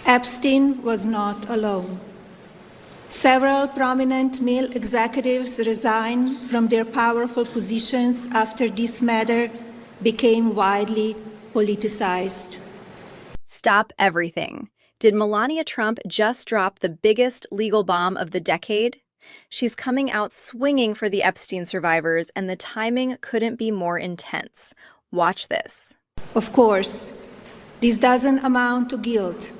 Epstein was not alone. Several prominent male executives resigned from their powerful positions after this matter became widely politicized. Stop everything. Did Melania Trump just drop the biggest legal bomb of the decade? She's coming out swinging for the Epstein survivors, and the timing couldn't be more intense. Watch this. Of course, this doesn't amount to guilt,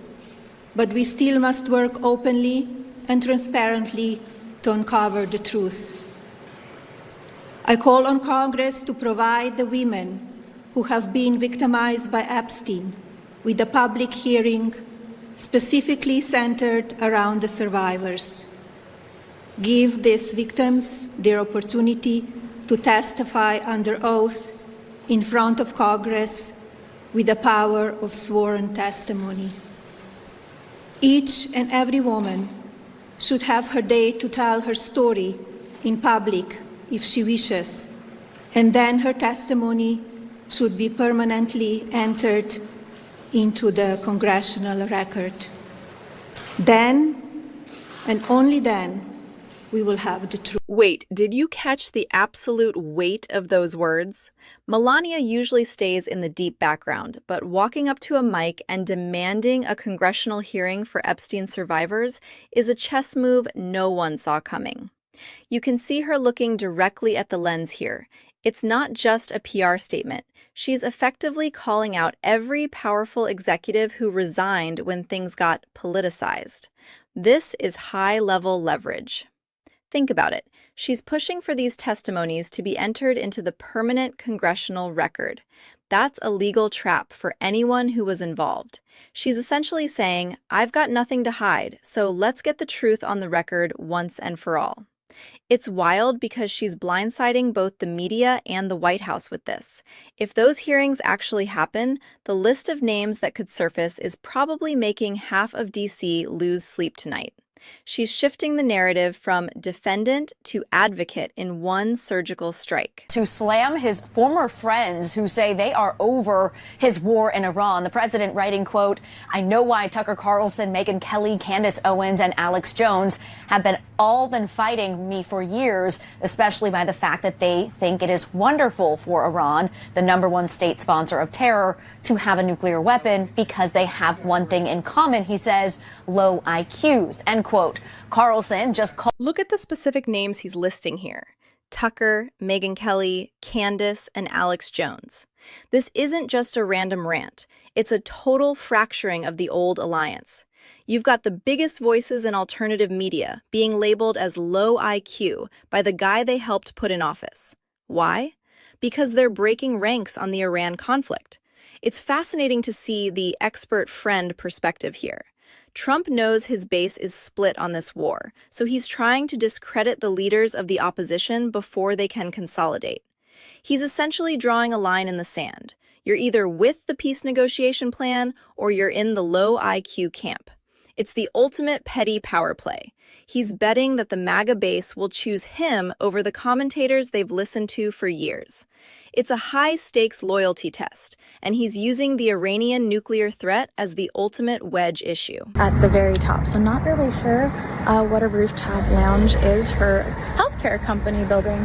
but we still must work openly and transparently to uncover the truth. I call on Congress to provide the women who have been victimized by Epstein with a public hearing specifically centered around the survivors. Give these victims their opportunity to testify under oath in front of Congress with the power of sworn testimony. Each and every woman should have her day to tell her story in public if she wishes, and then her testimony should be permanently entered into the congressional record. Then, and only then, we will have the truth. Wait, did you catch the absolute weight of those words? Melania usually stays in the deep background, but walking up to a mic and demanding a congressional hearing for Epstein survivors is a chess move no one saw coming. You can see her looking directly at the lens here. It's not just a PR statement. She's effectively calling out every powerful executive who resigned when things got politicized. This is high-level leverage. Think about it. She's pushing for these testimonies to be entered into the permanent congressional record. That's a legal trap for anyone who was involved. She's essentially saying, I've got nothing to hide, so let's get the truth on the record once and for all. It's wild because she's blindsiding both the media and the White House with this. If those hearings actually happen, the list of names that could surface is probably making half of D.C. lose sleep tonight. She's shifting the narrative from defendant to advocate in one surgical strike. To slam his former friends who say they are over his war in Iran. The president writing, quote, I know why Tucker Carlson, Megyn Kelly, Candace Owens, and Alex Jones have all been fighting me for years, especially by the fact that they think it is wonderful for Iran, the #1 state sponsor of terror, to have a nuclear weapon because they have one thing in common, he says, low IQs, end quote. Carlson just called. Look at the specific names he's listing here. Tucker, Megyn Kelly, Candace, and Alex Jones. This isn't just a random rant. It's a total fracturing of the old alliance. You've got the biggest voices in alternative media being labeled as low IQ by the guy they helped put in office. Why? Because they're breaking ranks on the Iran conflict. It's fascinating to see the expert friend perspective here. Trump knows his base is split on this war, so he's trying to discredit the leaders of the opposition before they can consolidate. He's essentially drawing a line in the sand. You're either with the peace negotiation plan or you're in the low IQ camp. It's the ultimate petty power play. He's betting that the MAGA base will choose him over the commentators they've listened to for years. It's a high-stakes loyalty test, and he's using the Iranian nuclear threat as the ultimate wedge issue. At the very top, so not really sure what a rooftop lounge is for a healthcare company building,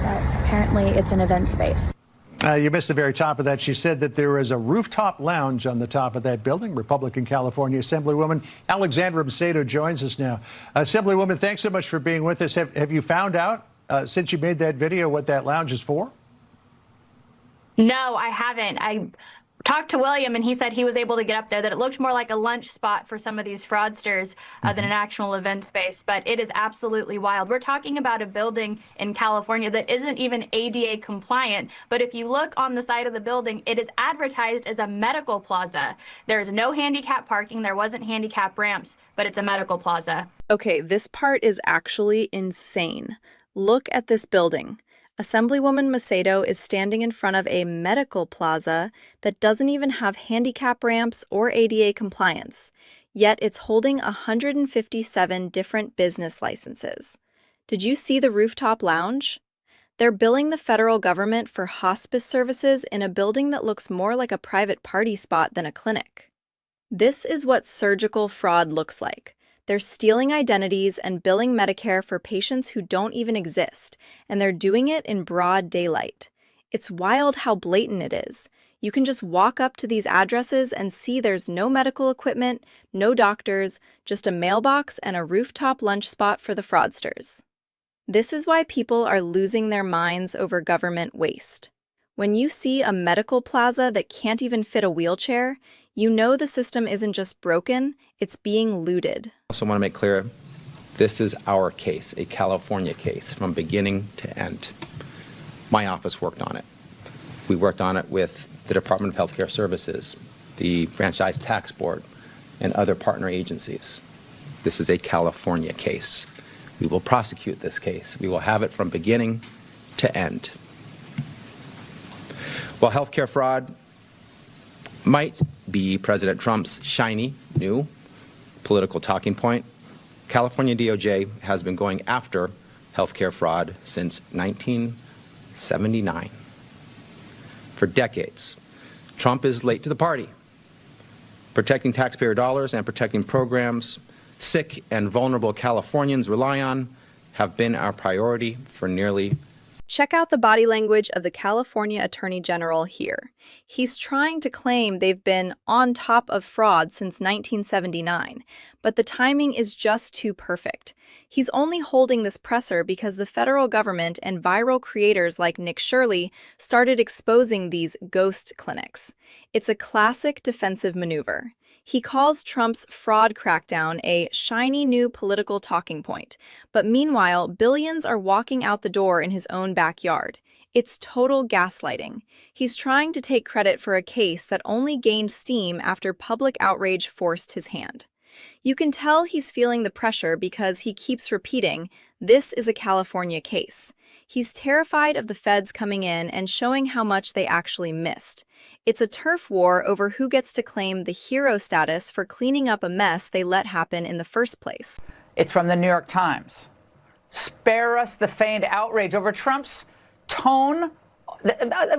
but apparently it's an event space. You missed the very top of that. She said that there is a rooftop lounge on the top of that building. Republican California Assemblywoman Alexandra Macedo joins us now. Assemblywoman, thanks so much for being with us. Have you found out, since you made that video, what that lounge is for? No, I haven't. I talked to William, and he said he was able to get up there, that it looked more like a lunch spot for some of these fraudsters than an actual event space. But it is absolutely wild. We're talking about a building in California that isn't even ADA compliant. But if you look on the side of the building, it is advertised as a medical plaza. There's no handicap parking. There wasn't handicap ramps, but it's a medical plaza. Okay, this part is actually insane. Look at this building. Assemblywoman Macedo is standing in front of a medical plaza that doesn't even have handicap ramps or ADA compliance, yet it's holding 157 different business licenses. Did you see the rooftop lounge? They're billing the federal government for hospice services in a building that looks more like a private party spot than a clinic. This is what surgical fraud looks like. They're stealing identities and billing Medicare for patients who don't even exist, and they're doing it in broad daylight. It's wild how blatant it is. You can just walk up to these addresses and see there's no medical equipment, no doctors, just a mailbox and a rooftop lunch spot for the fraudsters. This is why people are losing their minds over government waste. When you see a medical plaza that can't even fit a wheelchair, you know the system isn't just broken, it's being looted. I also want to make clear, this is our case, a California case, from beginning to end. My office worked on it. We worked on it with the Department of Health Care Services, the Franchise Tax Board, and other partner agencies. This is a California case. We will prosecute this case. We will have it from beginning to end. While healthcare fraud might be President Trump's shiny, new political talking point, California DOJ has been going after healthcare fraud since 1979. For decades, Trump is late to the party. Protecting taxpayer dollars and protecting programs sick and vulnerable Californians rely on have been our priority for nearly. Check out the body language of the California Attorney General here. He's trying to claim they've been on top of fraud since 1979, but the timing is just too perfect. He's only holding this presser because the federal government and viral creators like Nick Shirley started exposing these ghost clinics. It's a classic defensive maneuver. He calls Trump's fraud crackdown a shiny new political talking point, but meanwhile, billions are walking out the door in his own backyard. It's total gaslighting. He's trying to take credit for a case that only gained steam after public outrage forced his hand. You can tell he's feeling the pressure because he keeps repeating, "This is a California case." He's terrified of the feds coming in and showing how much they actually missed. It's a turf war over who gets to claim the hero status for cleaning up a mess they let happen in the first place. It's from the New York Times. Spare us the feigned outrage over Trump's tone.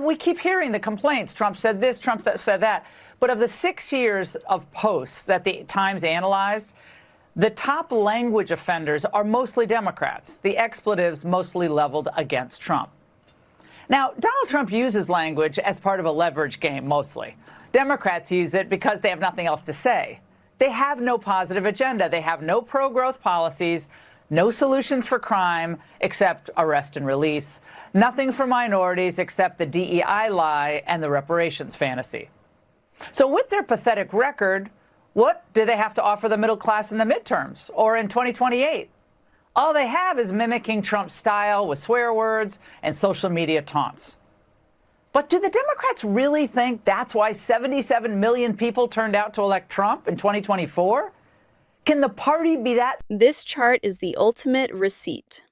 We keep hearing the complaints. Trump said this, Trump said that. But of the 6 years of posts that the Times analyzed, the top language offenders are mostly Democrats, the expletives mostly leveled against Trump. Now, Donald Trump uses language as part of a leverage game, mostly. Democrats use it because they have nothing else to say. They have no positive agenda. They have no pro-growth policies, no solutions for crime except arrest and release, nothing for minorities except the DEI lie and the reparations fantasy. So with their pathetic record, what do they have to offer the middle class in the midterms or in 2028? All they have is mimicking Trump's style with swear words and social media taunts. But do the Democrats really think that's why 77 million people turned out to elect Trump in 2024? Can the party be that? This chart is the ultimate receipt.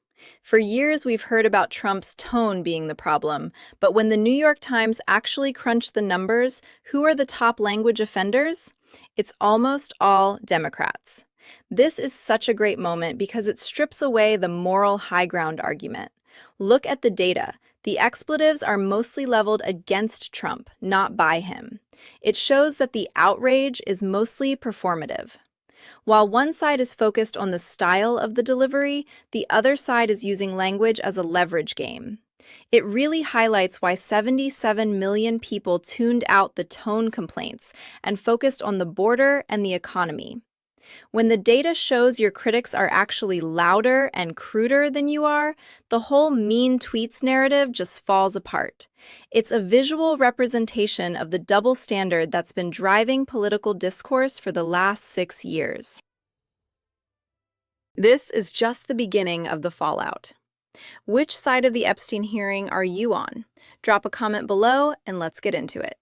For years, we've heard about Trump's tone being the problem, but when the New York Times actually crunched the numbers, who are the top language offenders? It's almost all Democrats. This is such a great moment because it strips away the moral high ground argument. Look at the data. The expletives are mostly leveled against Trump, not by him. It shows that the outrage is mostly performative. While one side is focused on the style of the delivery, the other side is using language as a leverage game. It really highlights why 77 million people tuned out the tone complaints and focused on the border and the economy. When the data shows your critics are actually louder and cruder than you are, the whole mean tweets narrative just falls apart. It's a visual representation of the double standard that's been driving political discourse for the last 6 years. This is just the beginning of the fallout. Which side of the Epstein hearing are you on? Drop a comment below and let's get into it.